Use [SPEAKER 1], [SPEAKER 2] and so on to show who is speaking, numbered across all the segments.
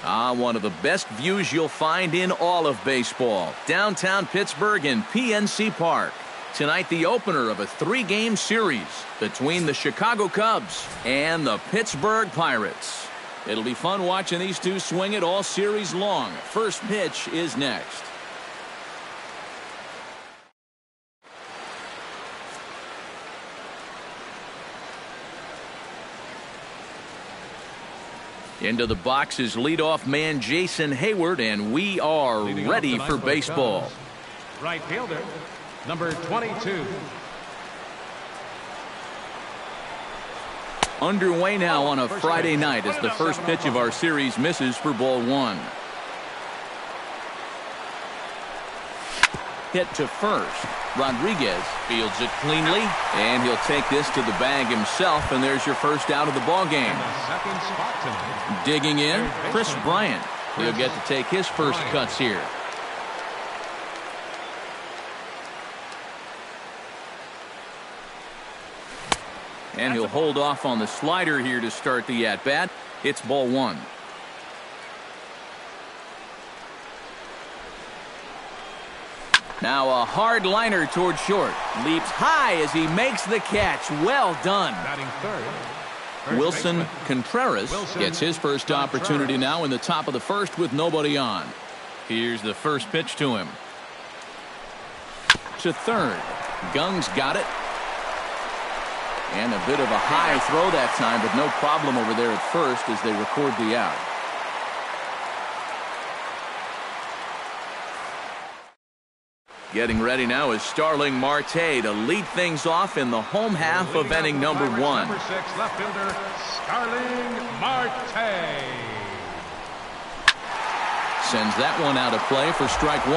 [SPEAKER 1] One of the best views you'll find in all of baseball. Downtown Pittsburgh in PNC Park. Tonight, the opener of a 3-game series between the Chicago Cubs and the Pittsburgh Pirates. It'll be fun watching these two swing it all series long. First pitch is next. Into the box is leadoff man Jason Hayward, and we are ready for baseball.
[SPEAKER 2] Right fielder, number 22.
[SPEAKER 1] Underway now on a Friday night as the first pitch of our series misses for ball 1. Hit to first. Rodriguez fields it cleanly, and he'll take this to the bag himself, and there's your first out of the ball game. Digging in, Chris Bryant. He'll get to take his first cuts here. And he'll hold off on the slider here to start the at-bat. It's ball 1. Now a hard liner toward short. Leaps high as he makes the catch. Well done. Wilson Contreras gets his first opportunity now in the top of the first with nobody on. Here's the first pitch to him. To third. Gung's got it. And a bit of a high throw that time, but no problem over there at first as they record the out. Getting ready now is Starling Marte to lead things off in the home half of inning number 1.
[SPEAKER 2] Number 6, left fielder, Starling Marte.
[SPEAKER 1] Sends that one out of play for strike 1.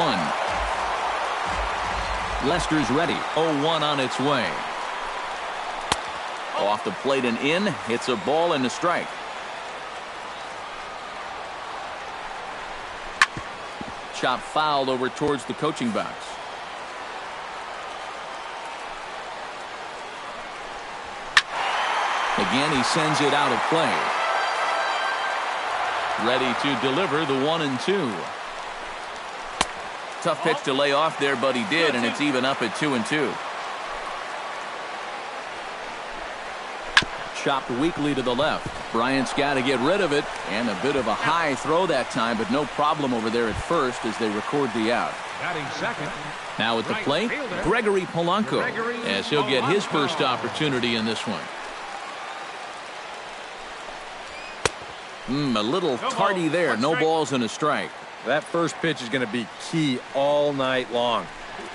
[SPEAKER 1] Lester's ready. 0-1 on its way. Off the plate and in. It's a ball and a strike. Chop fouled over towards the coaching box. Again, he sends it out of play. Ready to deliver the 1-2. Tough pitch to lay off there, but he did, and it's even up at 2-2. Chopped weakly to the left. Bryant's got to get rid of it, and a bit of a high throw that time, but no problem over there at first as they record the out.
[SPEAKER 2] Batting second.
[SPEAKER 1] Now at the plate, Gregory Polanco, as he'll get his first opportunity in this one. A little tardy there. No balls and a strike.
[SPEAKER 3] That first pitch is going to be key all night long.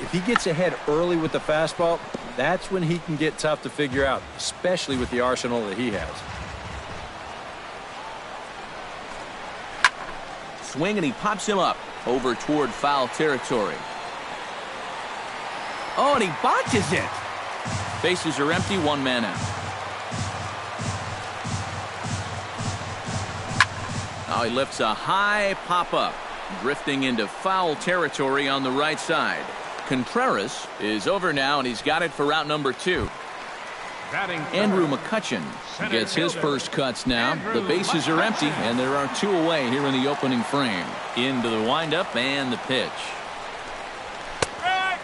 [SPEAKER 3] If he gets ahead early with the fastball, that's when he can get tough to figure out, especially with the arsenal that he has.
[SPEAKER 1] Swing, and he pops him up over toward foul territory. Oh, and he botches it. Bases are empty, 1 man out. Now he lifts a high pop-up, drifting into foul territory on the right side. Contreras is over now, and he's got it for out number 2. Andrew McCutchen gets his first cuts now. The bases are empty, and there are 2 away here in the opening frame. Into the windup and the pitch.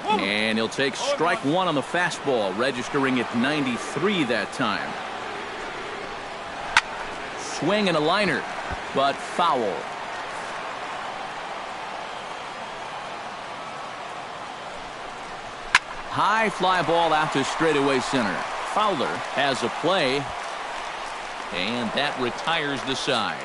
[SPEAKER 1] And he'll take strike 1 on the fastball, registering at 93 that time. Swing and a liner, but foul. High fly ball out to straightaway center. Fowler has a play, and that retires the side.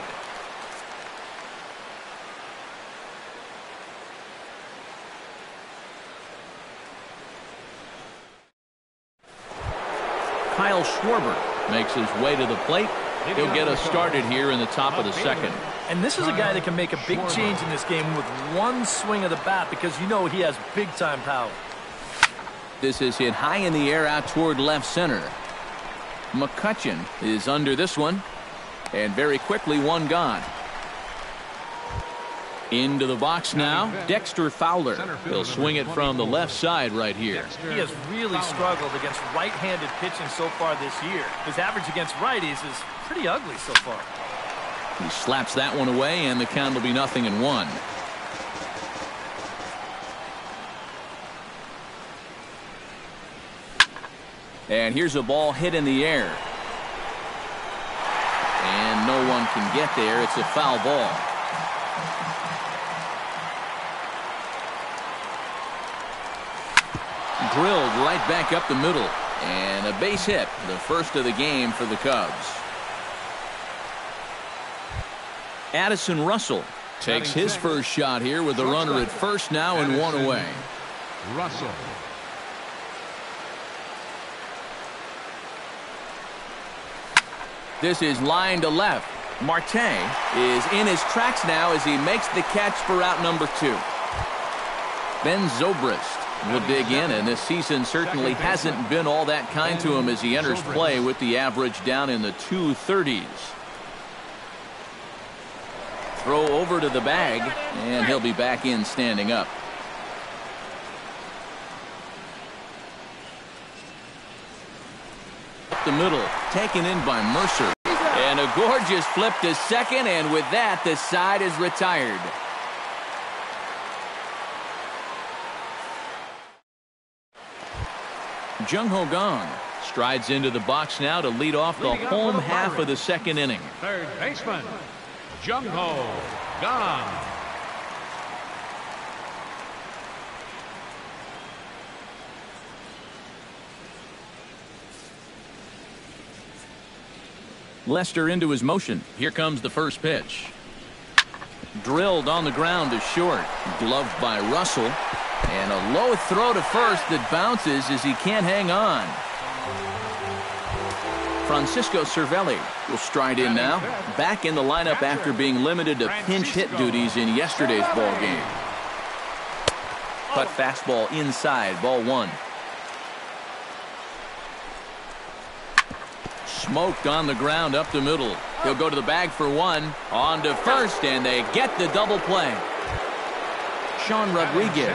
[SPEAKER 1] Kyle Schwarber makes his way to the plate. He'll get us started here in the top of the second.
[SPEAKER 4] And this is a guy that can make a big change in this game with one swing of the bat, because you know he has big-time power.
[SPEAKER 1] This is hit high in the air out toward left center. McCutchen is under this one, and very quickly 1 gone. Into the box now, Dexter Fowler. He'll swing it from the left side right here.
[SPEAKER 4] He has really struggled against right-handed pitching so far this year. His average against righties is pretty ugly so far.
[SPEAKER 1] He slaps that one away, and the count will be 0-1. And here's a ball hit in the air. And no one can get there. It's a foul ball. Drilled right back up the middle. And a base hit, the first of the game for the Cubs. Addison Russell takes his first shot here with a runner at first now and one away.
[SPEAKER 2] Russell.
[SPEAKER 1] This is line to left. Marte is in his tracks now as he makes the catch for out number 2. Ben Zobrist will dig in, and this season certainly hasn't been all that kind to him as he enters play with the average down in the 230s. Throw over to the bag, and he'll be back in standing up. Up the middle, taken in by Mercer. And a gorgeous flip to second, and with that, the side is retired. Jung-Ho Kang strides into the box now to lead off the home half of the second inning.
[SPEAKER 2] Third baseman, Jung-Ho Kang.
[SPEAKER 1] Lester into his motion. Here comes the first pitch. Drilled on the ground to short. Gloved by Russell. And a low throw to first that bounces as he can't hang on. Francisco Cervelli will stride in now. Back in the lineup after being limited to pinch hit duties in yesterday's ball game. Cut fastball inside, ball 1. Smoked on the ground up the middle. He'll go to the bag for 1. On to first, and they get the double play. Sean Rodriguez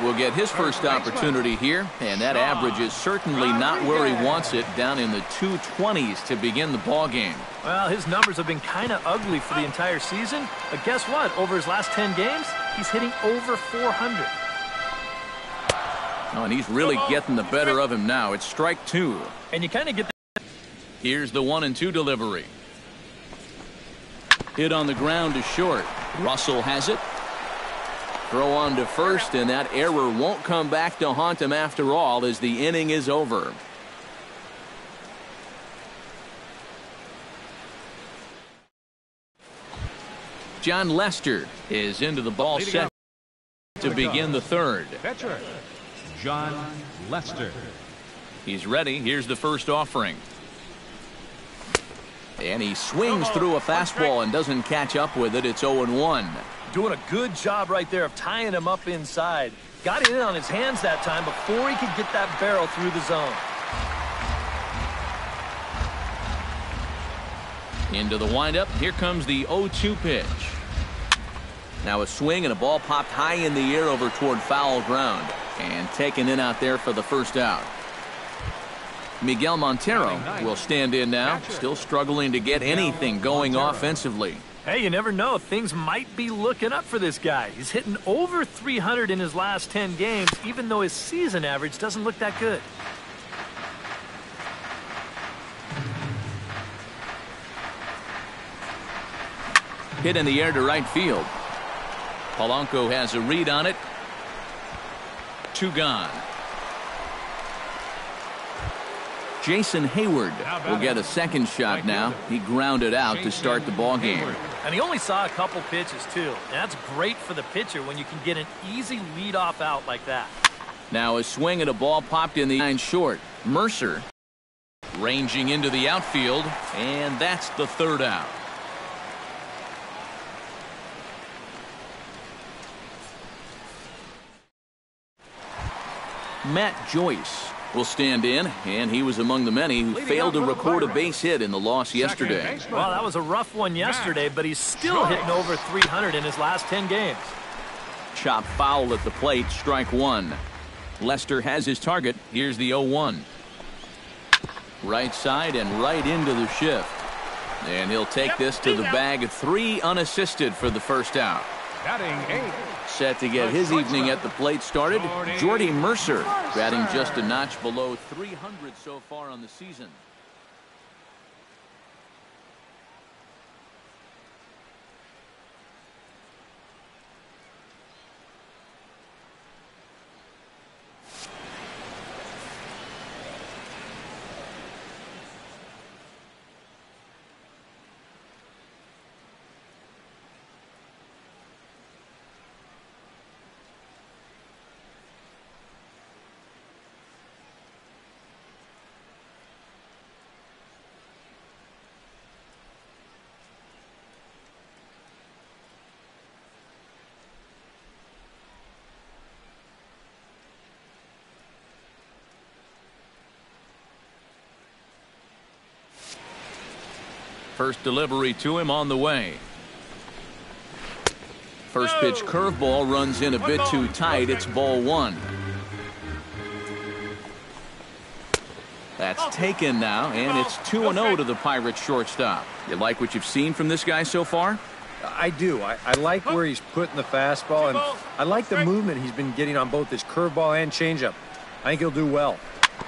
[SPEAKER 1] will get his first opportunity here, and that average is certainly not where he wants it, down in the 220s to begin the ball game.
[SPEAKER 4] Well, his numbers have been kind of ugly for the entire season, but guess what? Over his last 10 games, he's hitting over 400.
[SPEAKER 1] Oh, and he's really getting the better of him now. It's strike 2.
[SPEAKER 4] And you kind of get that.
[SPEAKER 1] Here's the 1-2 delivery. Hit on the ground to short. Russell has it. Throw on to first, and that error won't come back to haunt him after all as the inning is over. John Lester is into the ball set to begin the third.
[SPEAKER 2] Catcher, John Lester.
[SPEAKER 1] He's ready. Here's the first offering. And he swings through a fastball and doesn't catch up with it. It's 0-1.
[SPEAKER 4] Doing a good job right there of tying him up inside. Got it in on his hands that time before he could get that barrel through the zone.
[SPEAKER 1] Into the windup. Here comes the 0-2 pitch. Now a swing and a ball popped high in the air over toward foul ground. And taken in out there for the first out. Miguel Montero will stand in now, still struggling to get anything going offensively.
[SPEAKER 4] Hey, you never know. Things might be looking up for this guy. He's hitting over 300 in his last 10 games, even though his season average doesn't look that good.
[SPEAKER 1] Hit in the air to right field. Polanco has a read on it. 2 gone. Jason Hayward will get a second shot now. He grounded out to start the ball game.
[SPEAKER 4] And he only saw a couple pitches, too. And that's great for the pitcher when you can get an easy leadoff out like that.
[SPEAKER 1] Now a swing and a ball popped in the line short. Mercer ranging into the outfield, and that's the third out. Matt Joyce will stand in, and he was among the many who failed to record a base hit in the loss yesterday.
[SPEAKER 4] Well, that was a rough one yesterday, but he's still hitting over 300 in his last 10 games.
[SPEAKER 1] Chop foul at the plate, strike 1. Lester has his target. Here's the 0-1. Right side and right into the shift. And he'll take this to the bag, 3 unassisted for the first out.
[SPEAKER 2] Batting 8.
[SPEAKER 1] Set to get his evening at the plate started, Jordy Mercer, batting just a notch below 300 so far on the season. First delivery to him on the way. First pitch curveball runs in a bit too tight. It's ball 1. That's taken now, and it's 2-0 to the Pirates shortstop. You like what you've seen from this guy so far?
[SPEAKER 3] I do. I like where he's putting the fastball, and I like the movement he's been getting on both his curveball and changeup. I think he'll do well.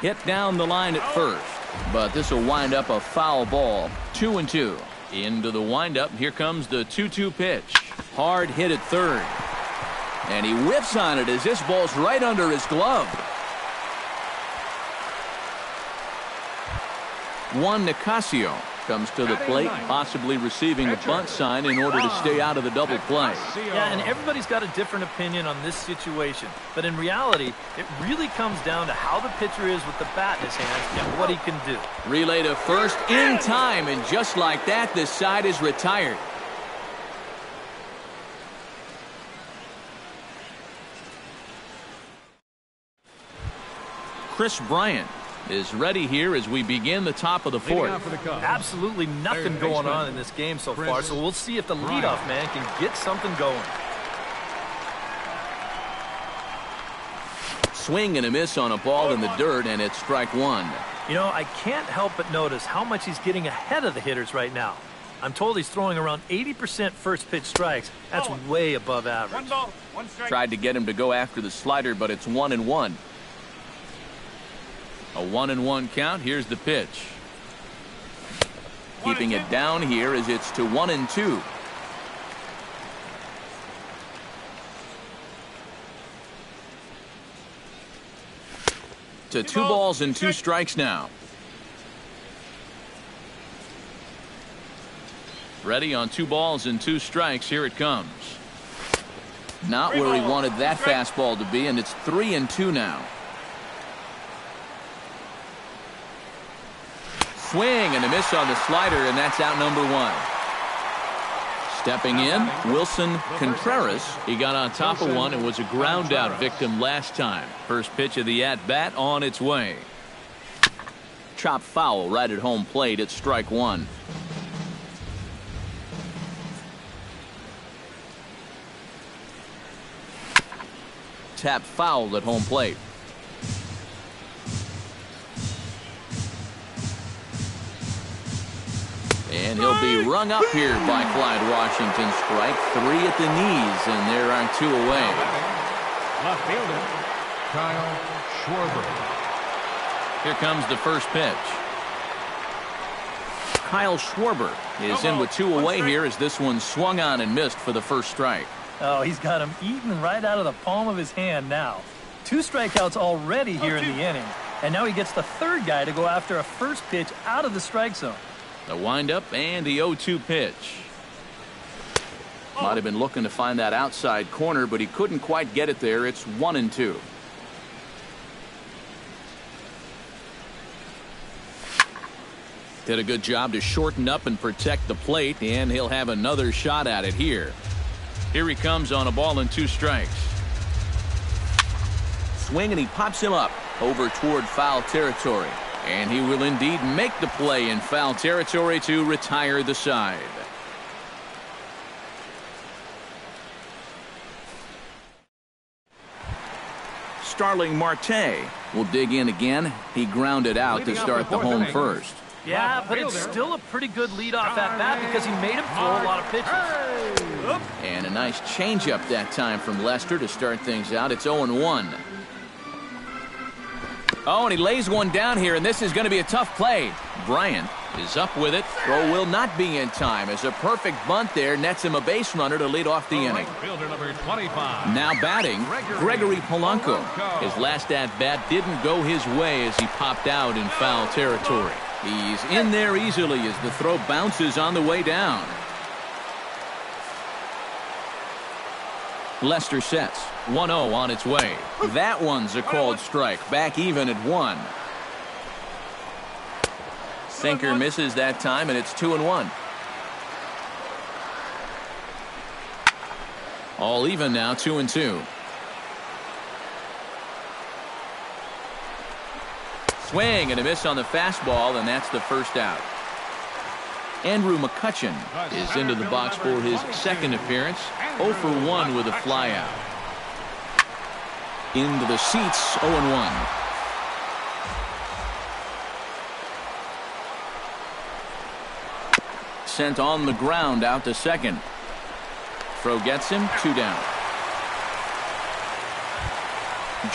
[SPEAKER 1] Hit down the line at first, but this will wind up a foul ball. 2-2. Into the windup. Here comes the 2-2 pitch. Hard hit at third. And he whiffs on it as this ball's right under his glove. Juan Nicasio comes to the plate, possibly receiving a bunt sign in order to stay out of the double play.
[SPEAKER 4] Yeah, and everybody's got a different opinion on this situation. But in reality, it really comes down to how the pitcher is with the bat in his hands and what he can do.
[SPEAKER 1] Relay to first in time, and just like that, this side is retired. Chris Bryant is ready here as we begin the top of the 4th.
[SPEAKER 4] Absolutely nothing going on in this game so far, so we'll see if the leadoff man can get something going.
[SPEAKER 1] Swing and a miss on a ball in the dirt, and it's strike 1.
[SPEAKER 4] You know, I can't help but notice how much he's getting ahead of the hitters right now. I'm told he's throwing around 80% first pitch strikes. That's way above average.
[SPEAKER 1] Tried to get him to go after the slider, but it's 1-1. A 1-1 count. Here's the pitch. Keeping it down here as it's to 1-2. To 2 balls and 2 strikes now. Ready on 2 balls and 2 strikes. Here it comes. Not where he wanted that fastball to be, and it's 3-2 now. Swing and a miss on the slider, and that's out number 1. Stepping in, Wilson Contreras. He got on top of one and was a ground out victim last time. First pitch of the at-bat on its way. Chop foul right at home plate. It's strike 1. Tap foul at home plate. And he'll be rung up here by Clyde Washington. Strike 3 at the knees, and there are 2 away.
[SPEAKER 2] Left fielder, Kyle Schwarber.
[SPEAKER 1] Here comes the first pitch. Kyle Schwarber is in with 2 away here as this one swung on and missed for the first strike.
[SPEAKER 4] Oh, he's got him eaten right out of the palm of his hand now. 2 strikeouts already here in the inning, and now he gets the 3rd guy to go after a first pitch out of the strike zone.
[SPEAKER 1] The windup and the 0-2 pitch. Might have been looking to find that outside corner, but he couldn't quite get it there. It's 1-2. Did a good job to shorten up and protect the plate, and he'll have another shot at it here. Here he comes on a ball and 2 strikes. Swing, and he pops him up over toward foul territory. And he will indeed make the play in foul territory to retire the side. Starling Marte will dig in again. He grounded out to start the home first.
[SPEAKER 4] Yeah, but it's still a pretty good leadoff at bat because he made him throw a lot of pitches.
[SPEAKER 1] And a nice changeup that time from Lester to start things out. It's 0-1. Oh, and he lays one down here, and this is going to be a tough play. Bryant is up with it. Throw will not be in time as a perfect bunt there nets him a base runner to lead off the inning.
[SPEAKER 2] Fielder number 25.
[SPEAKER 1] Now batting, Gregory Polanco. His last at-bat didn't go his way as he popped out in foul territory. He's in there easily as the throw bounces on the way down. Lester sets. 1-0 on its way. That one's a called strike. Back even at 1. Sinker misses that time, and it's 2-1. All even now, 2-2. Swing and a miss on the fastball, and that's the first out. Andrew McCutchen is into the box for his second appearance. 0 for 1 with a flyout. Into the seats, 0-1. Sent on the ground out to second. Throw gets him, 2 down.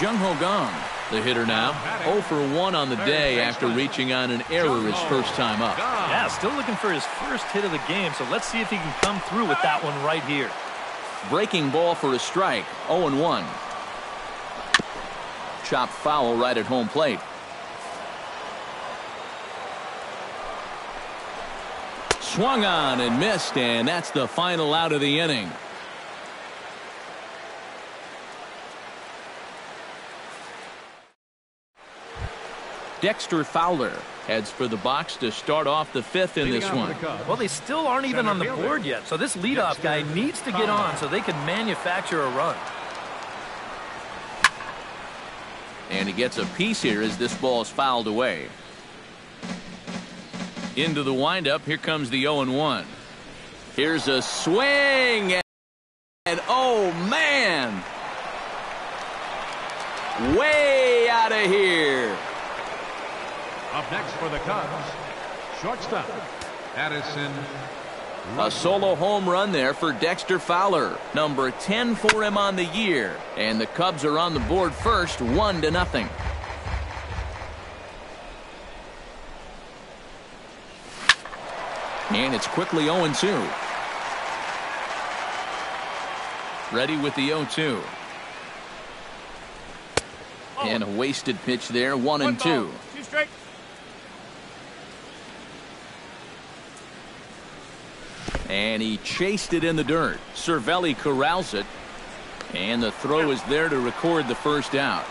[SPEAKER 1] Jung-Ho Kang, the hitter now, 0 for 1 on the day after reaching on an error his first time up.
[SPEAKER 4] Yeah, still looking for his first hit of the game, so let's see if he can come through with that one right here.
[SPEAKER 1] Breaking ball for a strike, 0-1. Chopped foul right at home plate. Swung on and missed, and that's the final out of the inning. Dexter Fowler heads for the box to start off the 5th in this one.
[SPEAKER 4] Well, they still aren't even on the board yet, so this leadoff guy needs to get on so they can manufacture a run.
[SPEAKER 1] And he gets a piece here as this ball is fouled away. Into the windup, here comes the 0-1. Here's a swing, and oh man, way out of here.
[SPEAKER 2] Up next for the Cubs, shortstop, Addison.
[SPEAKER 1] A solo home run there for Dexter Fowler. Number 10 for him on the year. And the Cubs are on the board first, 1-0. And it's quickly 0-2. Ready with the 0-2. And a wasted pitch there, 1-2.
[SPEAKER 2] 2 straight.
[SPEAKER 1] And he chased it in the dirt. Cervelli corrals it. And the throw is there to record the first out.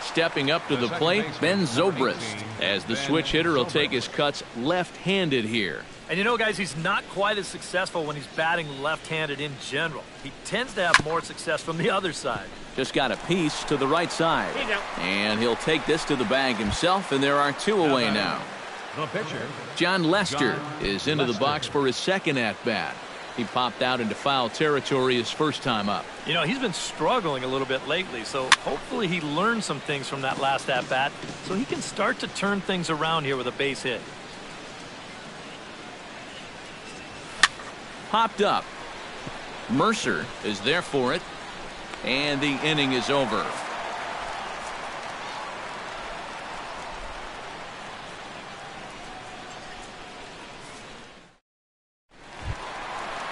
[SPEAKER 1] Stepping up to the plate, Ben ZOBRIST, as the switch hitter will take his cuts left-handed here.
[SPEAKER 4] And you know, guys, he's not quite as successful when he's batting left-handed in general. He tends to have more success from the other side.
[SPEAKER 1] Just got a piece to the right side. And he'll take this to the bag himself, and there are 2 away now.
[SPEAKER 2] The pitcher,
[SPEAKER 1] John Lester, is into the box for his second at-bat. He popped out into foul territory his first time up.
[SPEAKER 4] You know, he's been struggling a little bit lately, so hopefully he learned some things from that last at-bat so he can start to turn things around here with a base hit.
[SPEAKER 1] Popped up. Mercer is there for it, and the inning is over.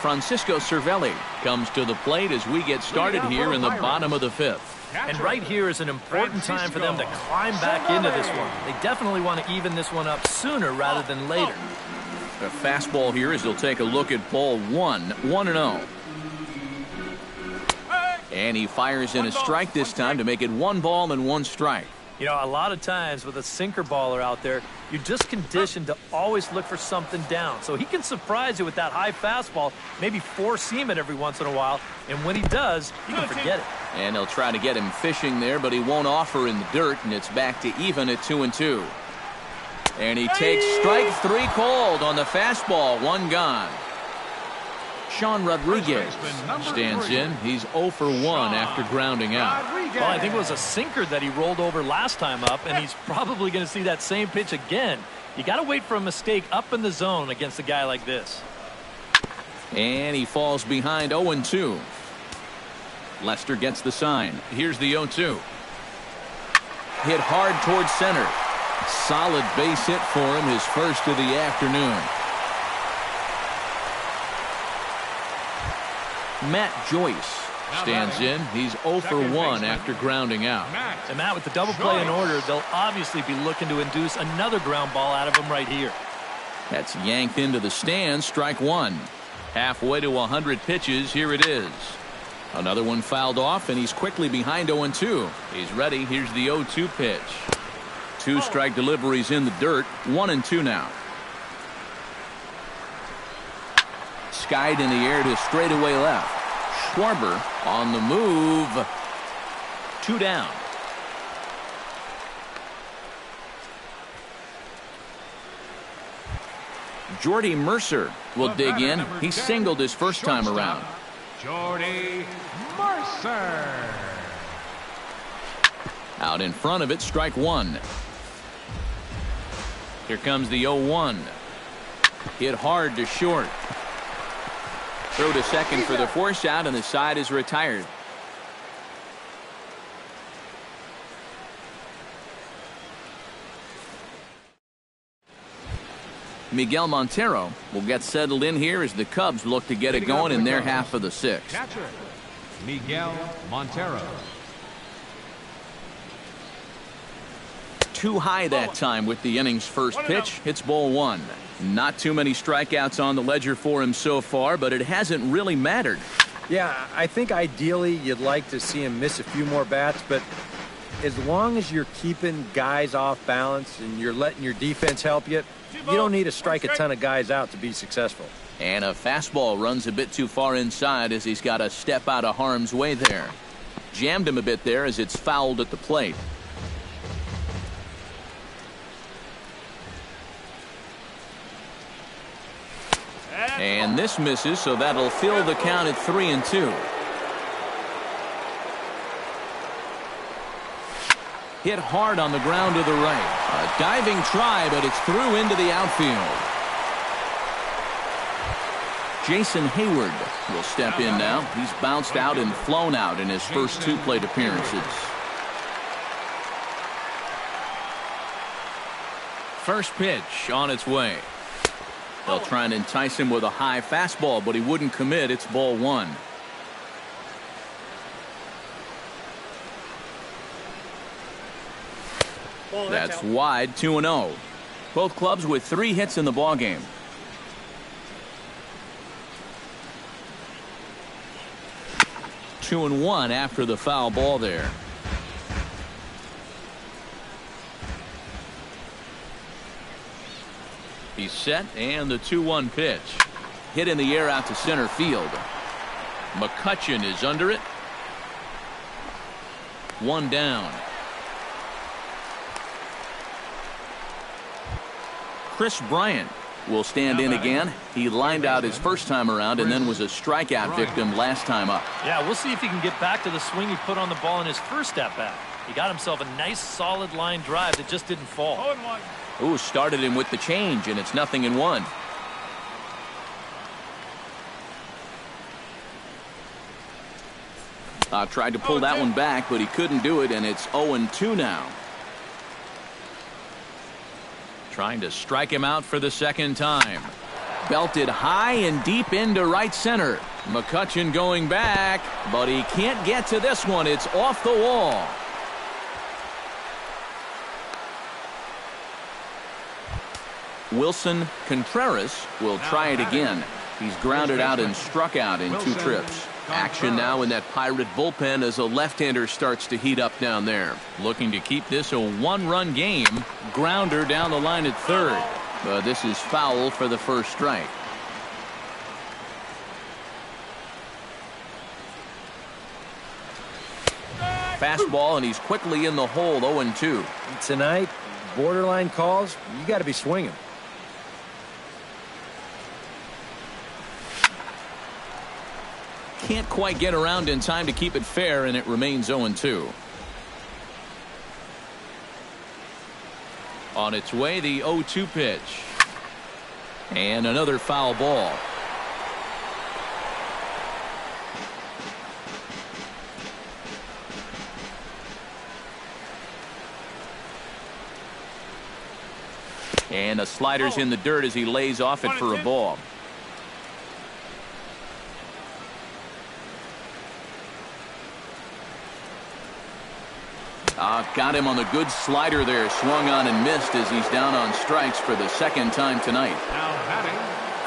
[SPEAKER 1] Francisco Cervelli comes to the plate as we get started here in the bottom of the 5th.
[SPEAKER 4] And right here is an important time for them to climb back into this one. They definitely want to even this one up sooner rather than later.
[SPEAKER 1] A fastball here as they'll take a look at ball 1, 1-0. And he fires in a strike this time to make it 1 ball and 1 strike.
[SPEAKER 4] You know, a lot of times with a sinker baller out there, you're just conditioned to always look for something down. So he can surprise you with that high fastball, maybe four-seam it every once in a while, and when he does, you can forget it.
[SPEAKER 1] And they'll try to get him fishing there, but he won't offer in the dirt, and it's back to even at 2-2. And he takes strike 3 called on the fastball, 1 gone. Sean Rodriguez stands in. He's 0 for 1 after grounding out.
[SPEAKER 4] Well, I think it was a sinker that he rolled over last time up, and he's probably going to see that same pitch again. You got to wait for a mistake up in the zone against a guy like this.
[SPEAKER 1] And he falls behind 0-2. Lester gets the sign. Here's the 0-2. Hit hard towards center. Solid base hit for him, his first of the afternoon. Matt Joyce stands in. He's 0 for 1 after grounding out.
[SPEAKER 4] And Matt, with the double play in order, they'll obviously be looking to induce another ground ball out of him right here.
[SPEAKER 1] That's yanked into the stands. Strike one. Halfway to 100 pitches. Here it is. Another one fouled off, and he's quickly behind 0-2. He's ready. Here's the 0-2 pitch. 2 strike deliveries in the dirt. 1-2 now. Skied in the air to straightaway left. Schwarber on the move. 2 down. Jordy Mercer will dig in. He singled his first time around.
[SPEAKER 2] Jordy Mercer.
[SPEAKER 1] Out in front of it, strike one. Here comes the 0-1. Hit hard to short. Throw to second for the force out, and the side is retired. Miguel Montero will get settled in here as the Cubs look to get it going in their half of the sixth.
[SPEAKER 2] Catcher, Miguel Montero.
[SPEAKER 1] Too high that time with the inning's first pitch. Hits ball one. Not too many strikeouts on the ledger for him so far, but it hasn't really mattered.
[SPEAKER 3] Yeah, I think ideally you'd like to see him miss a few more bats, but as long as you're keeping guys off balance and you're letting your defense help you, you don't need to strike a ton of guys out to be successful.
[SPEAKER 1] And a fastball runs a bit too far inside as he's got to step out of harm's way there. Jammed him a bit there as it's fouled at the plate. And this misses, so that'll fill the count at 3-2. Hit hard on the ground to the right. A diving try, but it's through into the outfield. Jason Hayward will step in now. He's bounced out and flown out in his first 2 plate appearances. First pitch on its way. They'll try and entice him with a high fastball, but he wouldn't commit. It's ball one. That's wide. 2-0. Both clubs with 3 hits in the ballgame. 2-1 after the foul ball there. He's set, and the 2-1 pitch. Hit in the air out to center field. McCutchen is under it. 1 down. Chris Bryant will stand in again. He lined out his first time around and then was a strikeout victim last time up.
[SPEAKER 4] Yeah, we'll see if he can get back to the swing he put on the ball in his first at-bat. He got himself a nice solid line drive that just didn't fall.
[SPEAKER 1] Ooh, started him with the change, and it's 0-1. Tried to pull that one back, but he couldn't do it, and it's 0-2 now. Trying to strike him out for the second time. Belted high and deep into right center. McCutchen going back, but he can't get to this one. It's off the wall. Wilson Contreras will try it again. He's grounded out and struck out in 2 trips. Action now in that Pirate bullpen as a left-hander starts to heat up down there. Looking to keep this a 1-run game. Grounder down the line at third. But this is foul for the first strike. Fastball, and he's quickly in the hole. 0-2.
[SPEAKER 3] Tonight, borderline calls, you got to be swinging.
[SPEAKER 1] Can't quite get around in time to keep it fair, and it remains 0-2. On its way, the 0-2 pitch. And another foul ball. And a slider's in the dirt as he lays off it for a ball. Got him on the good slider there. Swung on and missed as he's down on strikes for the second time tonight.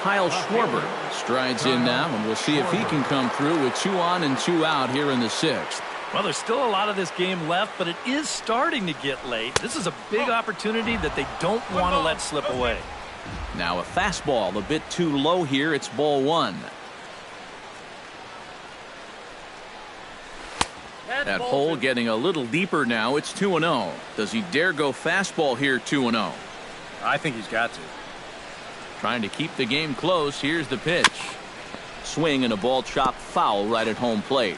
[SPEAKER 1] Kyle Schwarber strides in now, and we'll see if he can come through with 2 on and 2 out here in the 6th.
[SPEAKER 4] Well, there's still a lot of this game left, but it is starting to get late. This is a big opportunity that they don't want to let slip away.
[SPEAKER 1] Now a fastball a bit too low here. It's ball 1. That hole getting a little deeper now. It's 2-0. Does he dare go fastball here 2-0?
[SPEAKER 3] I think he's got to.
[SPEAKER 1] Trying to keep the game close. Here's the pitch. Swing and a ball chopped foul right at home plate.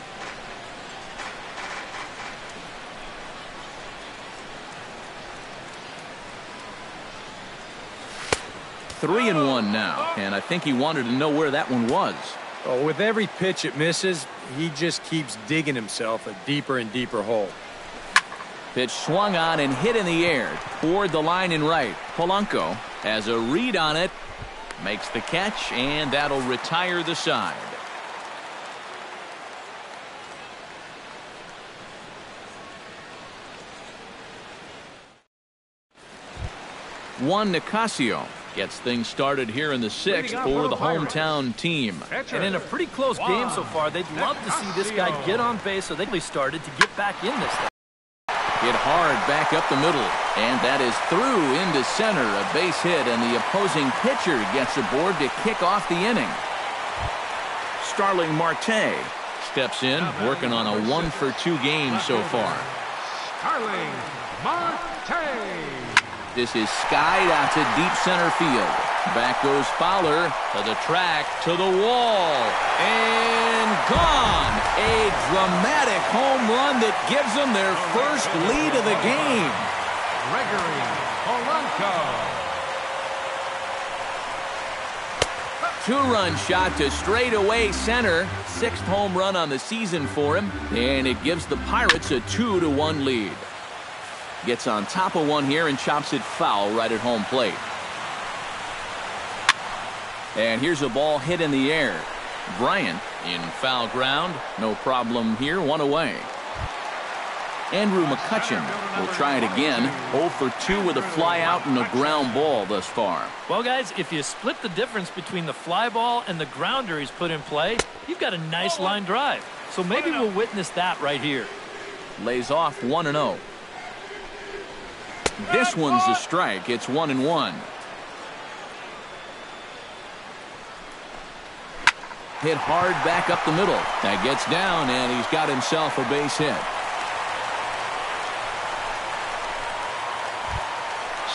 [SPEAKER 1] Three and 1 now, and I think he wanted to know where that one was.
[SPEAKER 3] Oh, with every pitch it misses, he just keeps digging himself a deeper and deeper hole.
[SPEAKER 1] Pitch swung on and hit in the air toward the line and right. Polanco has a read on it, makes the catch, and that'll retire the side. Juan Nicasio gets things started here in the 6th for the hometown team.
[SPEAKER 4] And in a pretty close game so far, they'd love to see this guy get on base so they started to get back in this thing.
[SPEAKER 1] Hit hard back up the middle, and that is through into center. A base hit, and the opposing pitcher gets aboard to kick off the inning. Starling Marte steps in, working on a 1-for-2 game so far.
[SPEAKER 2] Starling Marte.
[SPEAKER 1] This is skied out to deep center field. Back goes Fowler to the track, to the wall, and gone. A dramatic home run that gives them their first lead of the game.
[SPEAKER 2] Gregory Polanco.
[SPEAKER 1] 2-run shot to straightaway center. 6th home run on the season for him, and it gives the Pirates a 2-1 lead. Gets on top of one here and chops it foul right at home plate. And here's a ball hit in the air. Bryant in foul ground. No problem here. 1 away. Andrew McCutchen will try it again. 0-for-2 with a fly out and a ground ball thus far.
[SPEAKER 4] Well, guys, if you split the difference between the fly ball and the grounder he's put in play, you've got a nice line drive. So maybe we'll witness that right here.
[SPEAKER 1] Lays off 1-0. This one's a strike. It's 1-1. Hit hard back up the middle. That gets down, and he's got himself a base hit.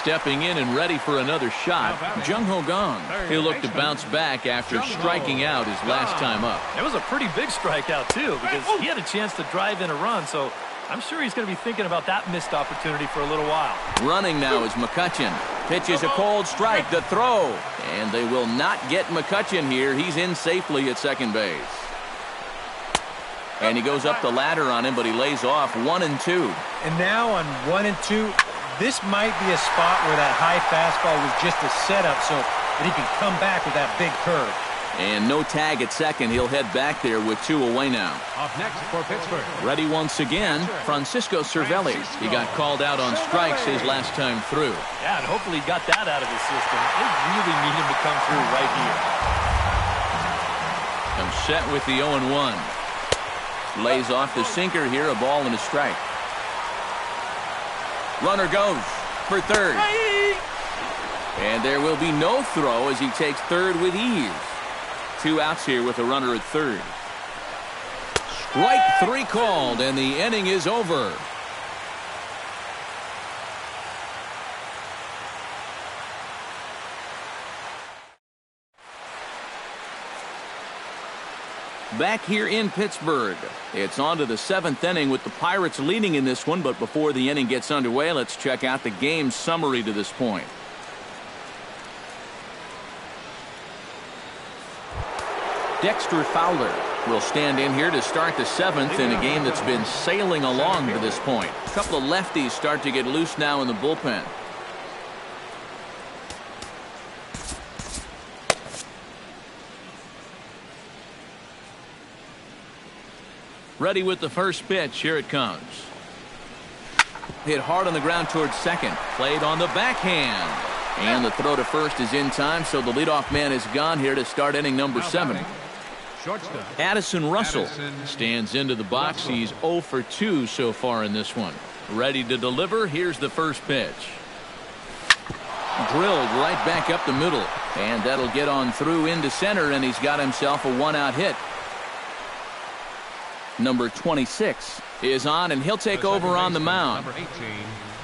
[SPEAKER 1] Stepping in and ready for another shot, Jung Ho Gong. He'll look to bounce back after striking out his last time up.
[SPEAKER 4] It was a pretty big strikeout, too, because he had a chance to drive in a run, so I'm sure he's going to be thinking about that missed opportunity for a little while.
[SPEAKER 1] Running now is McCutchen. Pitches a cold strike, the throw. And they will not get McCutchen here. He's in safely at second base. And he goes up the ladder on him, but he lays off 1 and 2.
[SPEAKER 3] And now on 1 and 2, this might be a spot where that high fastball was just a setup so that he can come back with that big curve.
[SPEAKER 1] And no tag at second. He'll head back there with 2 away now.
[SPEAKER 2] Up next for Pittsburgh.
[SPEAKER 1] Ready once again, Francisco Cervelli. He got called out on strikes his last time through.
[SPEAKER 4] Yeah, and hopefully he got that out of his system. They really need him to come through right here.
[SPEAKER 1] I'm set with the 0-1. Lays off the sinker here, a ball and a strike. Runner goes for third. And there will be no throw as he takes third with ease. 2 outs here with a runner at third. Strike 3 called, and the inning is over. Back here in Pittsburgh, it's on to the 7th inning with the Pirates leading in this one, but before the inning gets underway, let's check out the game summary to this point. Dexter Fowler will stand in here to start the 7th in a game that's been sailing along to this point. A couple of lefties start to get loose now in the bullpen. Ready with the first pitch. Here it comes. Hit hard on the ground towards second. Played on the backhand. And the throw to first is in time, so the leadoff man is gone here to start inning number 7. Addison Russell stands into the box. He's 0 for 2 so far in this one. Ready to deliver. Here's the first pitch. Drilled right back up the middle. And that'll get on through into center, and he's got himself a 1-out hit. Number 26 is on, and he'll take over on the mound.
[SPEAKER 2] Number 18,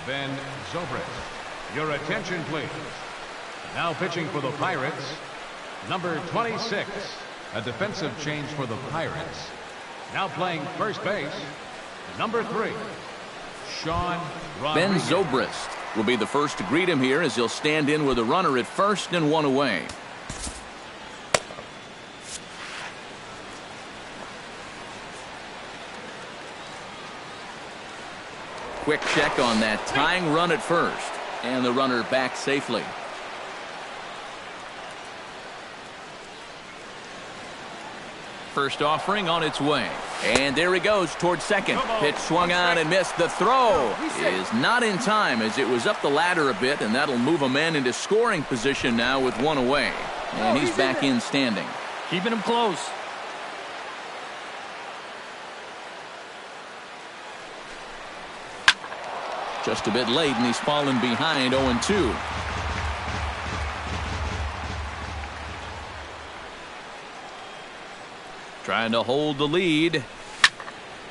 [SPEAKER 2] Ben ZOBRIST. Your attention, please. Now pitching for the Pirates, number 26, a defensive change for the Pirates. Now playing first base, number 3, Sean Rodriguez.
[SPEAKER 1] Ben ZOBRIST will be the first to greet him here as he'll stand in with a runner at first and 1 away. Quick check on that tying run at first, and the runner back safely. First offering on its way, and there he goes towards second. Pitch swung on and missed. The throw is not in time as it was up the ladder a bit, and that'll move a man into scoring position now with 1 away, and he's back in standing.
[SPEAKER 4] Keeping him close.
[SPEAKER 1] Just a bit late, and he's fallen behind 0-2. Trying to hold the lead.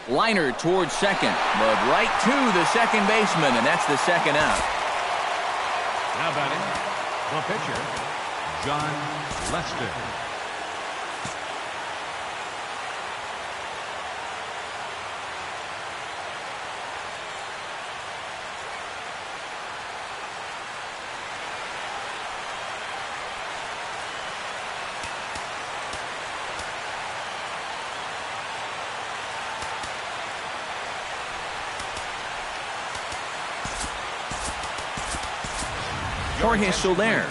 [SPEAKER 1] Liner towards second, but right to the second baseman, and that's the second out.
[SPEAKER 2] Now batting, the pitcher, John Lester.
[SPEAKER 1] Jorge Soler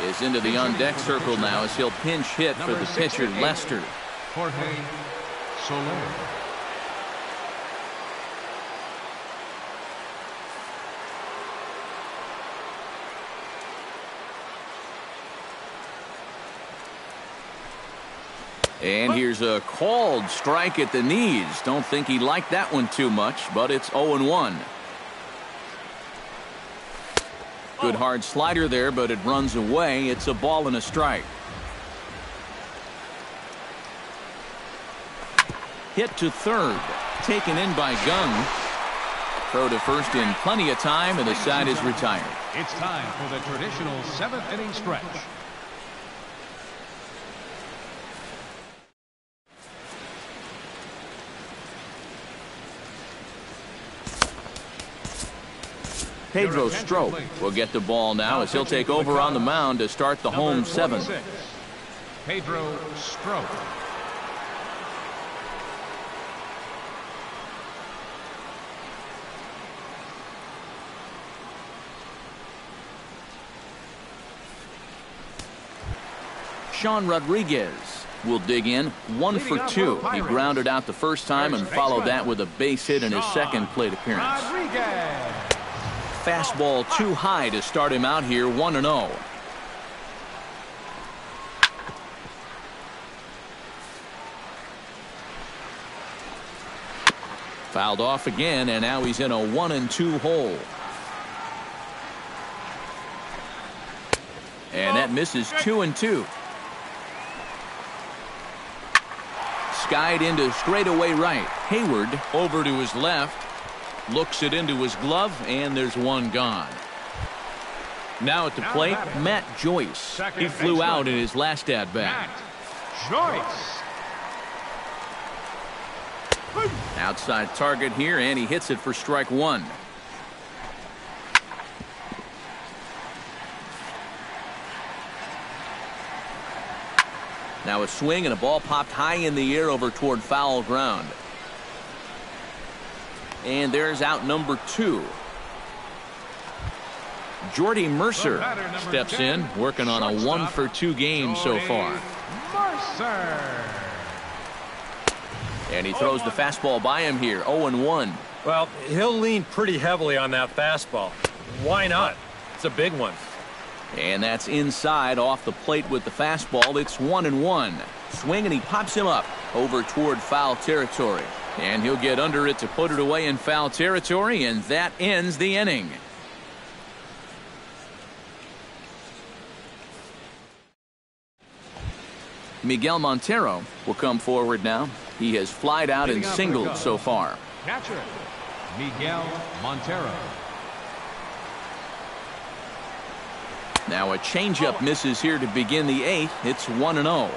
[SPEAKER 1] is into the on-deck circle now as he'll pinch hit for the pitcher, Lester.
[SPEAKER 2] Jorge Soler.
[SPEAKER 1] And here's a called strike at the knees. Don't think he liked that one too much, but it's 0-1. Good hard slider there, but it runs away. It's a ball and a strike. Hit to third. Taken in by Gung. Throw to first in plenty of time, and the side is retired.
[SPEAKER 2] It's time for the traditional 7th inning stretch.
[SPEAKER 1] Pedro Strop will get the ball now as he'll take over on the mound to start the home 7th.
[SPEAKER 2] Pedro Strop.
[SPEAKER 1] Sean Rodriguez will dig in 1 for 2. He grounded out the first time and followed that with a base hit in his second plate appearance. Fastball too high to start him out here, 1-0. Fouled off again, and now he's in a 1-2 hole. And that misses 2-2. Skied into straightaway right. Hayward over to his left. Looks it into his glove, and there's one gone. Now at the plate, Matt Joyce. He flew out in his last at-bat.
[SPEAKER 2] Joyce.
[SPEAKER 1] Outside target here, and he hits it for strike one. Now a swing and a ball popped high in the air over toward foul ground. And there's out number 2. Jordy Mercer steps in, working on a 1-for-2 game so far.
[SPEAKER 2] Mercer.
[SPEAKER 1] And he throws the fastball by him here, 0-1.
[SPEAKER 3] Well, he'll lean pretty heavily on that fastball. Why not? It's a big one.
[SPEAKER 1] And that's inside off the plate with the fastball. It's 1-1. Swing, and he pops him up over toward foul territory. And he'll get under it to put it away in foul territory, and that ends the inning. Miguel Montero will come forward now. He has flied out and singled so far.
[SPEAKER 2] Catcher, Miguel Montero.
[SPEAKER 1] Now a changeup misses here to begin the 8th. It's 1-0.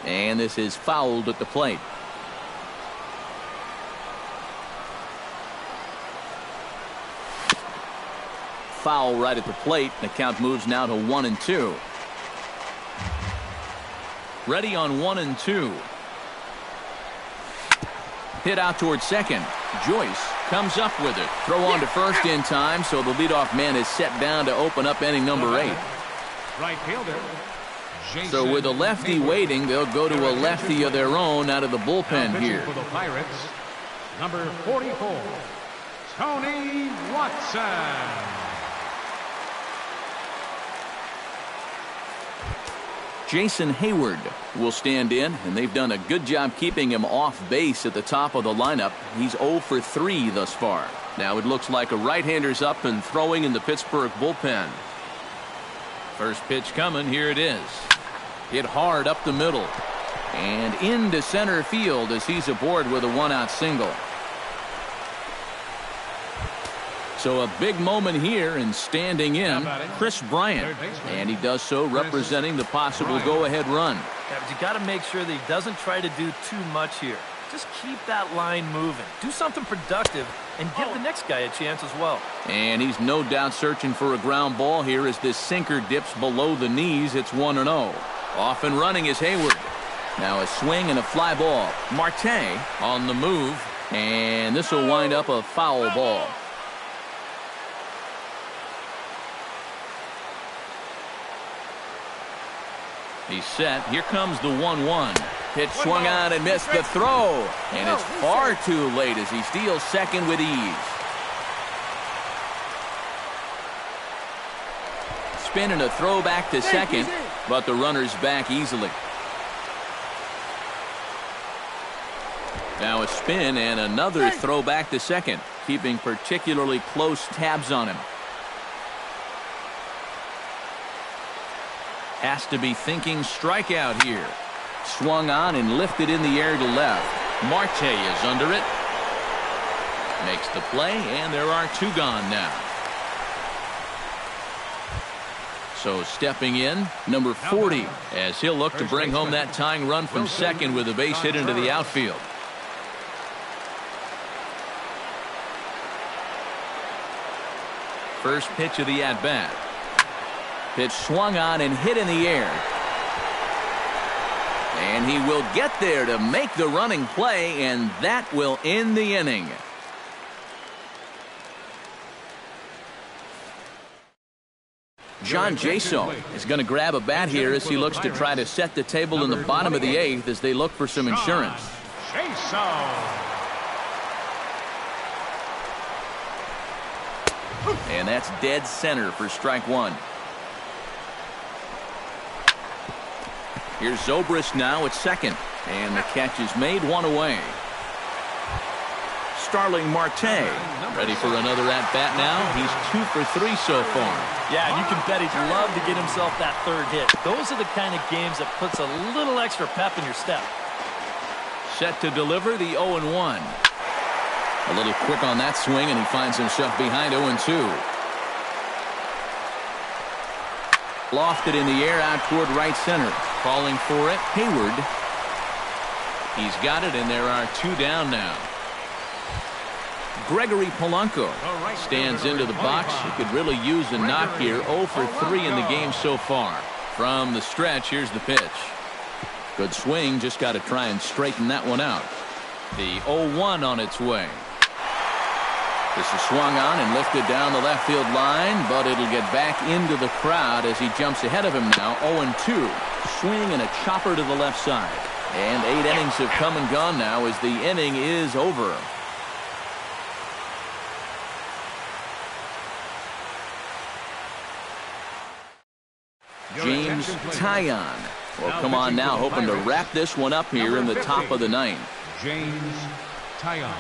[SPEAKER 1] And this is fouled at the plate. Foul right at the plate. The count moves now to 1-2. Ready on 1-2. Hit out towards second. Joyce comes up with it. Throw on to first in time, so the leadoff man is set down to open up inning number 8.
[SPEAKER 2] Right fielder.
[SPEAKER 1] So with a lefty waiting, they'll go to a lefty of their own out of the bullpen here.
[SPEAKER 2] For the Pirates, number 44, Tony Watson.
[SPEAKER 1] Jason Hayward will stand in, and they've done a good job keeping him off base at the top of the lineup. He's 0 for 3 thus far. Now it looks like a right-hander's up and throwing in the Pittsburgh bullpen. First pitch coming. Here it is. Hit hard up the middle and into center field as he's aboard with a 1-out single. So a big moment here, and standing in, Chris Bryant, and he does so representing the possible go-ahead run.
[SPEAKER 4] Yeah, but you got to make sure that he doesn't try to do too much here. Just keep that line moving. Do something productive and give the next guy a chance as well.
[SPEAKER 1] And he's no doubt searching for a ground ball here as this sinker dips below the knees. It's 1-0. Off and running is Hayward. Now a swing and a fly ball. Marte on the move, and this will wind up a foul ball. He's set. Here comes the 1-1. Pitch swung on and missed the throw. And it's far too late as he steals second with ease. Spin and a throw back to second, but the runner's back easily. Now a spin and another throw back to second, keeping particularly close tabs on him. Has to be thinking strikeout here. Swung on and lifted in the air to left. Marte is under it. Makes the play, and there are 2 gone now. So stepping in, number 40, as he'll look to bring home that tying run from second with a base hit into the outfield. First pitch of the at-bat. Pitch swung on and hit in the air. And he will get there to make the running play, and that will end the inning. John JASO is going to grab a bat here as he looks to try to set the table in the bottom of the 8th as they look for some insurance. And that's dead center for strike 1. Here's ZOBRIST now at second, and the catch is made, 1 away. Starling Marte ready for another at-bat now. He's 2 for 3 so far.
[SPEAKER 4] Yeah, and you can bet he'd love to get himself that 3rd hit. Those are the kind of games that puts a little extra pep in your step.
[SPEAKER 1] Set to deliver the 0-1. A little quick on that swing, and he finds himself behind 0-2. Lofted in the air out toward right center. Calling for it, Hayward. He's got it, and there are 2 down now. Gregory Polanco stands into the box. He could really use a knock here. 0 for 3 in the game so far. From the stretch, here's the pitch. Good swing, just got to try and straighten that one out. The 0-1 on its way. This is swung on and lifted down the left field line, but it'll get back into the crowd as he jumps ahead of him now. 0-2. Swing and a chopper to the left side. And 8 innings have come and gone now as the inning is over. James Taillon will come on now, hoping to wrap this one up here in the top of the 9th.
[SPEAKER 2] James Taillon.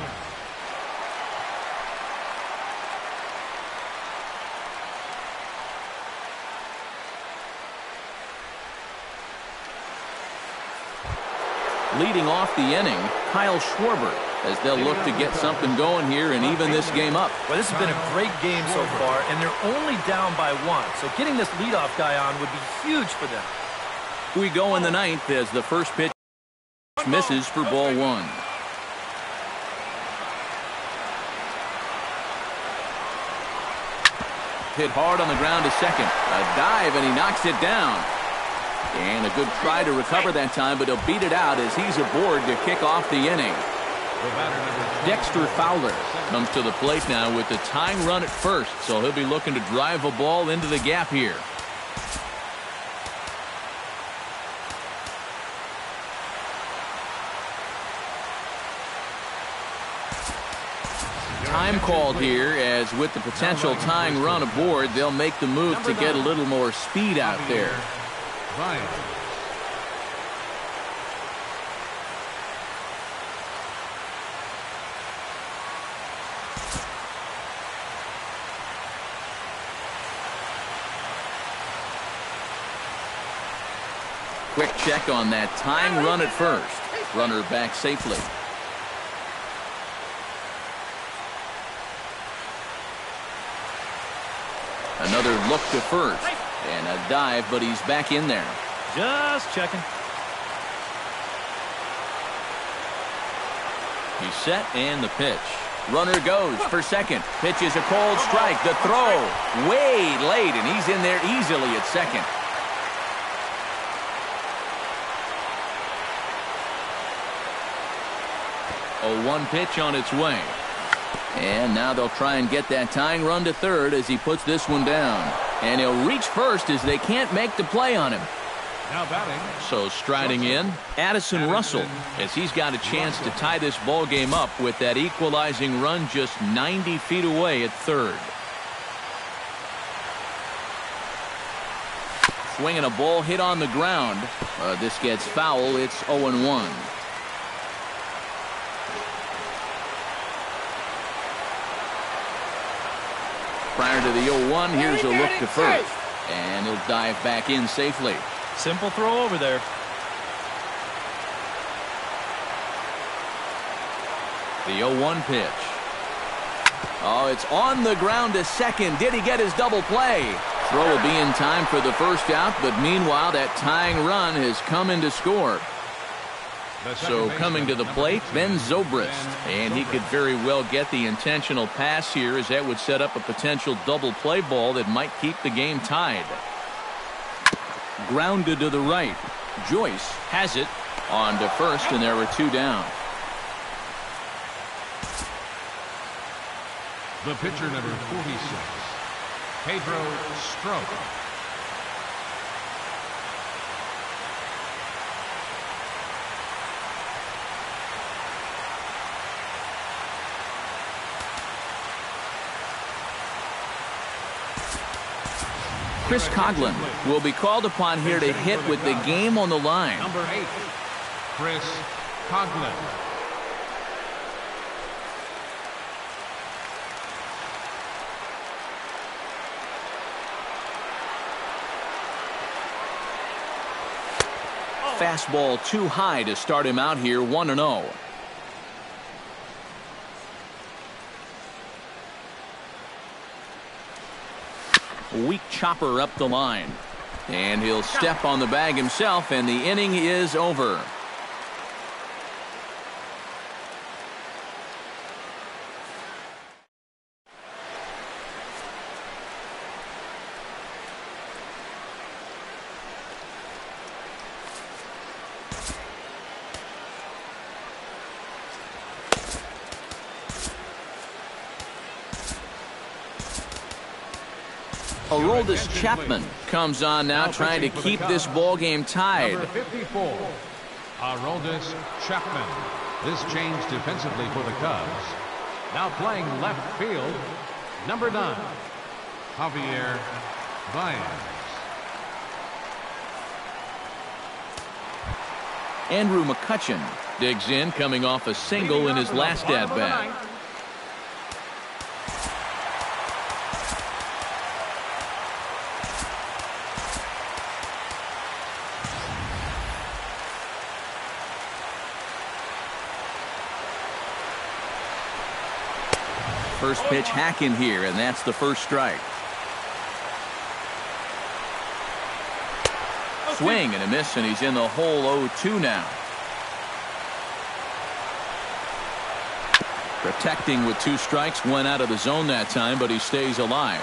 [SPEAKER 1] Leading off the inning, Kyle Schwarber, as they'll look to get something going here and even this game up.
[SPEAKER 4] Well, this has been a great game so far, and they're only down by 1. So getting this leadoff guy on would be huge for them.
[SPEAKER 1] We go in the 9th as the first pitch misses for ball 1. Hit hard on the ground to second. A dive, and he knocks it down. And a good try to recover that time, but he'll beat it out as he's aboard to kick off the inning. Dexter Fowler comes to the plate now with the tying run at first, so he'll be looking to drive a ball into the gap here. Time called here, as with the potential tying run aboard, they'll make the move to get a little more speed out there. Quick check on that tying run at first. Runner back safely. Another look to first. And a dive, but he's back in there.
[SPEAKER 4] Just checking.
[SPEAKER 1] He's set, and the pitch. Runner goes for second. Pitch is a cold strike. The throw way late, and he's in there easily at second. A 1 pitch on its way. And now they'll try and get that tying run to third as he puts this one down. And he'll reach first as they can't make the play on him.
[SPEAKER 2] Now batting.
[SPEAKER 1] So striding in, Addison Russell, as he's got a chance to tie this ball game up with that equalizing run just 90 feet away at third. Swinging a ball hit on the ground. This gets foul. It's 0-1. Prior to the 0-1, here's a look to first. And he'll dive back in safely.
[SPEAKER 4] Simple throw over there.
[SPEAKER 1] The 0-1 pitch. Oh, it's on the ground to second. Did he get his double play? Throw will be in time for the first out, but meanwhile, that tying run has come in to score. So coming to the plate, Ben ZOBRIST, and he could very well get the intentional pass here, as that would set up a potential double play ball that might keep the game tied. Grounded to the right. Joyce has it on to first, and there were 2 down.
[SPEAKER 2] The pitcher, number 46, Pedro Strop.
[SPEAKER 1] Chris Coghlan will be called upon here to hit with the game on the line.
[SPEAKER 2] Number 8, Chris Coghlan.
[SPEAKER 1] Fastball too high to start him out here, 1-0. Weak chopper up the line. And he'll step on the bag himself, and the inning is over. Aroldis Chapman comes on now, trying to keep this ball game tied.
[SPEAKER 2] Number 54, Aroldis Chapman. This change defensively for the Cubs. Now playing left field, number 9, Javier Baez.
[SPEAKER 1] Andrew McCutchen digs in, coming off a single in his last at-bat. First pitch hacking here, and that's the first strike. Swing and a miss, and he's in the hole 0-2 now. Protecting with 2 strikes, went out of the zone that time, but he stays alive.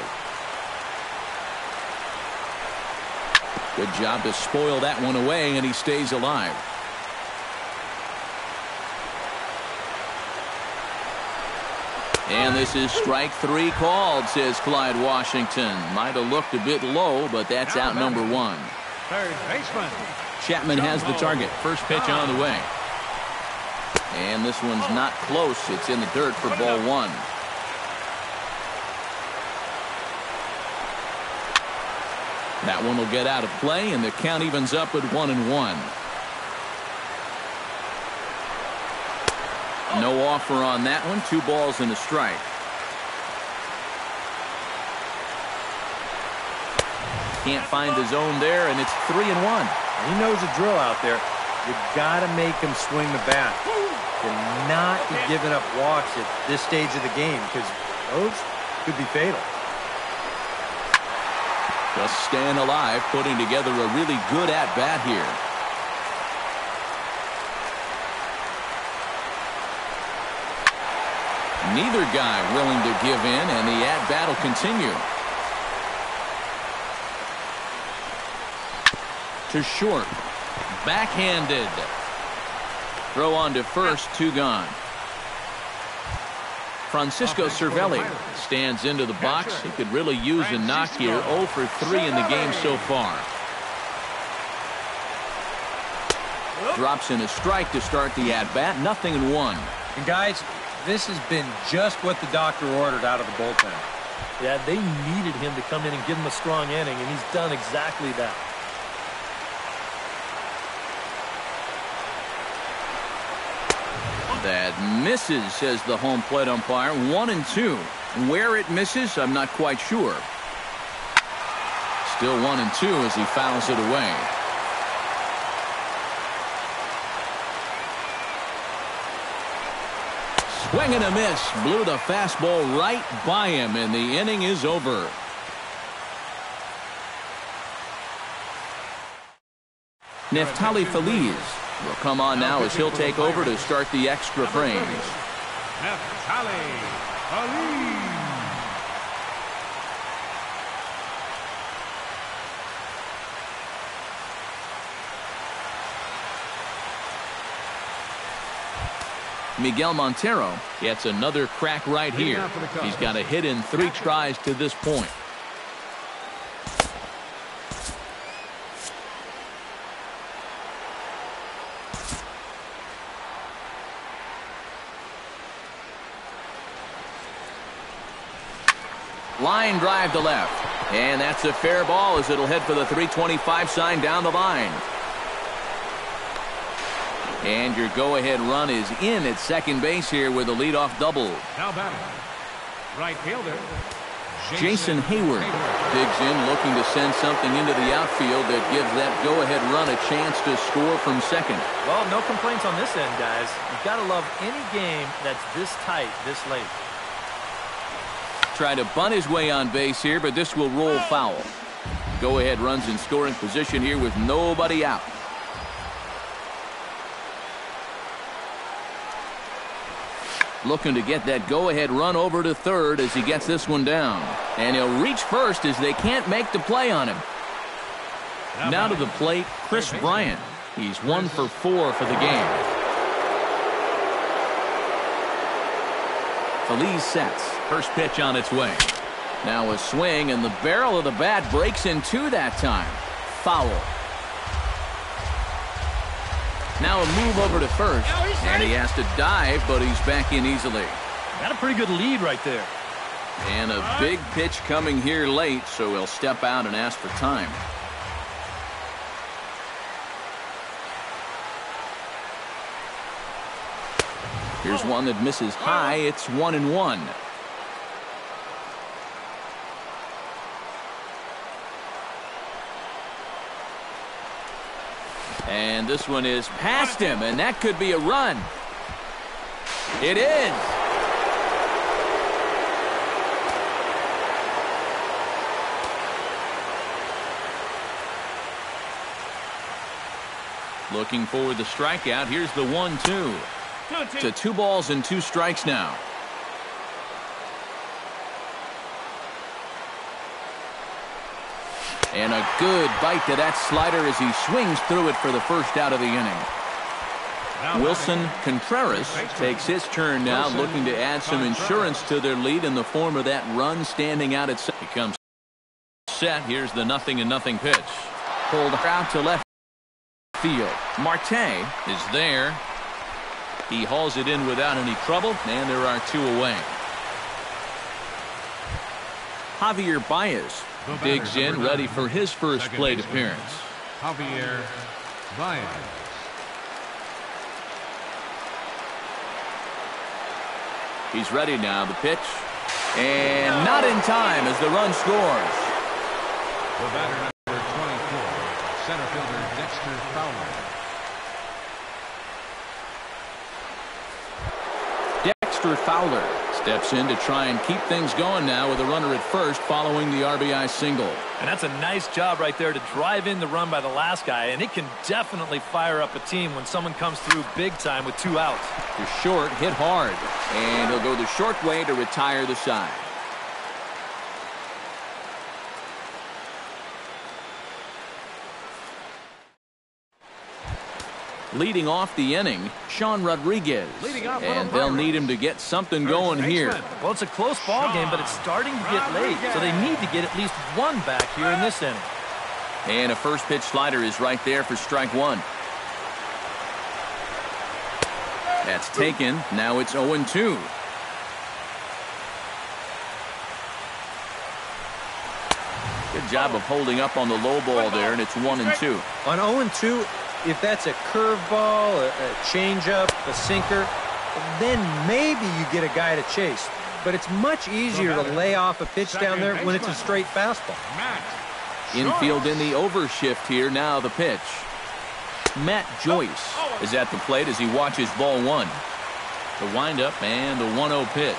[SPEAKER 1] Good job to spoil that one away, and he stays alive. And this is strike 3 called, says Clyde Washington. Might have looked a bit low, but that's out number 1.
[SPEAKER 2] Third baseman
[SPEAKER 1] Chapman has the target. First pitch on the way. And this one's not close. It's in the dirt for ball 1. That one will get out of play, and the count evens up at 1-1. No offer on that one. 2 balls and a strike. Can't find the zone there, and it's 3-1.
[SPEAKER 3] He knows the drill out there. You got to make him swing the bat. Cannot be giving up walks at this stage of the game, because those could be fatal.
[SPEAKER 1] Just staying alive, putting together a really good at-bat here. Neither guy willing to give in, and the at-bat will continue. To short. Backhanded. Throw on to first, 2 gone. Francisco Cervelli stands into the box. He could really use a knock here. 0 for 3 in the game so far. Drops in a strike to start the at-bat. 0-1.
[SPEAKER 3] And guys, this has been just what the doctor ordered out of the bullpen.
[SPEAKER 4] Yeah, they needed him to come in and give him a strong inning, and he's done exactly that.
[SPEAKER 1] That misses, says the home plate umpire. 1-2. Where it misses, I'm not quite sure. Still 1-2 as he fouls it away. Swing and a miss. Blew the fastball right by him, and the inning is over. Neftali Feliz will come on now as he'll take over to start the extra frames.
[SPEAKER 2] Neftali Feliz.
[SPEAKER 1] Miguel Montero gets another crack right here. He's got a hit in 3 tries to this point. Line drive to left. And that's a fair ball as it'll head for the 325 sign down the line. And your go-ahead run is in at second base here with a leadoff double.
[SPEAKER 2] Now batting, right fielder
[SPEAKER 1] Jason Hayward digs in, looking to send something into the outfield that gives that go-ahead run a chance to score from second.
[SPEAKER 4] Well, no complaints on this end, guys. You've got to love any game that's this tight, this late.
[SPEAKER 1] Try to bunt his way on base here, but this will roll foul. Go-ahead runs in scoring position here with nobody out. Looking to get that go-ahead run over to third as he gets this one down. And he'll reach first as they can't make the play on him. Now to the plate, Chris Bryant. He's 1 for 4 for the game. Feliz sets. First pitch on its way. Now a swing, and the barrel of the bat breaks in two that time. Foul. Now a move over to first, and he has to dive, but he's back in easily.
[SPEAKER 4] Got a pretty good lead right there.
[SPEAKER 1] And a big pitch coming here late, so he'll step out and ask for time. Here's one that misses high. It's 1-1. And this one is past him, and that could be a run. It is. Looking for the strikeout. Here's the 1-2. To 2 balls and 2 strikes now. And a good bite to that slider as he swings through it for the first out of the inning. Wilson Contreras takes his turn now, looking to add some insurance to their lead in the form of that run standing out at second. He comes set. Here's the 0-0 pitch. Pulled out to left field. Marte is there. He hauls it in without any trouble, and there are 2 away. Javier Baez digs in, ready for his first plate appearance.
[SPEAKER 2] Javier Baez.
[SPEAKER 1] He's ready now. The pitch. And not in time as the run scores.
[SPEAKER 2] The batter number 24, center fielder Dexter Fowler.
[SPEAKER 1] Dexter Fowler steps in to try and keep things going now with a runner at first following the RBI single.
[SPEAKER 4] And that's a nice job right there to drive in the run by the last guy, and it can definitely fire up a team when someone comes through big time with 2 outs.
[SPEAKER 1] The short hit hard, and he'll go the short way to retire the side. Leading off the inning, Sean Rodriguez, and they'll need him to get something going here.
[SPEAKER 4] Well, it's a close ball game, but it's starting to get late, so they need to get at least 1 back here in this inning.
[SPEAKER 1] And a first pitch slider is right there for strike 1. That's taken. Now it's 0-2. Good job of holding up on the low ball there, and it's 1-2.
[SPEAKER 3] On 0-2, if that's a curveball, a changeup, a sinker, then maybe you get a guy to chase. But it's much easier to lay off a pitch down there when it's a straight fastball.
[SPEAKER 1] Infield in the overshift here. Now the pitch. Matt Joyce is at the plate as he watches ball 1. The windup and the 1-0 pitch.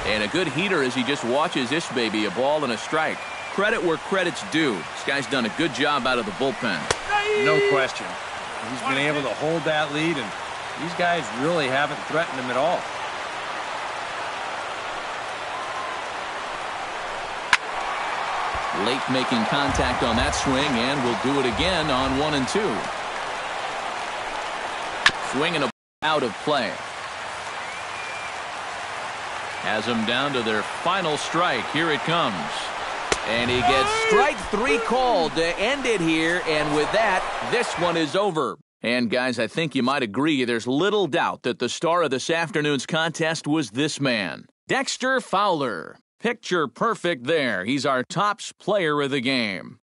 [SPEAKER 1] And a good heater as he just watches this baby, a ball and a strike. Credit where credit's due. This guy's done a good job out of the bullpen.
[SPEAKER 3] No question. He's been able to hold that lead, and these guys really haven't threatened him at all.
[SPEAKER 1] Late making contact on that swing, and will do it again on 1-2. Swinging a out of play. Has them down to their final strike. Here it comes. And he gets strike 3 called to end it here, and with that, this one is over. And guys, I think you might agree there's little doubt that the star of this afternoon's contest was this man, Dexter Fowler. Picture perfect there. He's our tops player of the game.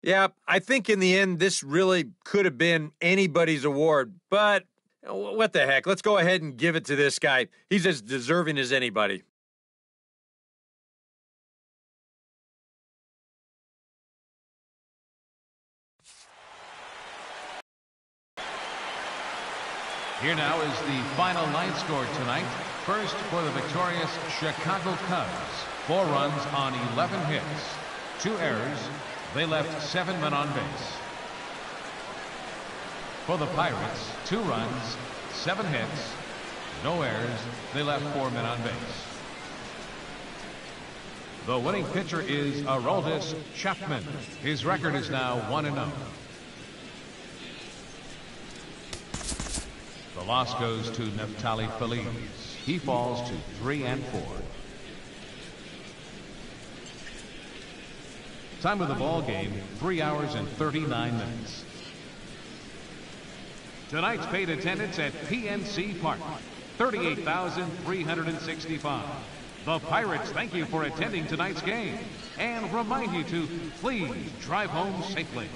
[SPEAKER 3] Yeah, I think in the end, this really could have been anybody's award, but what the heck? Let's go ahead and give it to this guy. He's as deserving as anybody.
[SPEAKER 2] Here now is the final line score tonight. first for the victorious Chicago Cubs. 4 runs on 11 hits. 2 errors. They left 7 men on base. For the Pirates, 2 runs, 7 hits, no errors. They left 4 men on base. The winning pitcher is Aroldis Chapman. His record is now 1-0. The loss goes to Neftali Feliz. He falls to 3-4. Time of the ball game, 3 hours and 39 minutes. Tonight's paid attendance at PNC Park, 38,365. The Pirates thank you for attending tonight's game and remind you to please drive home safely.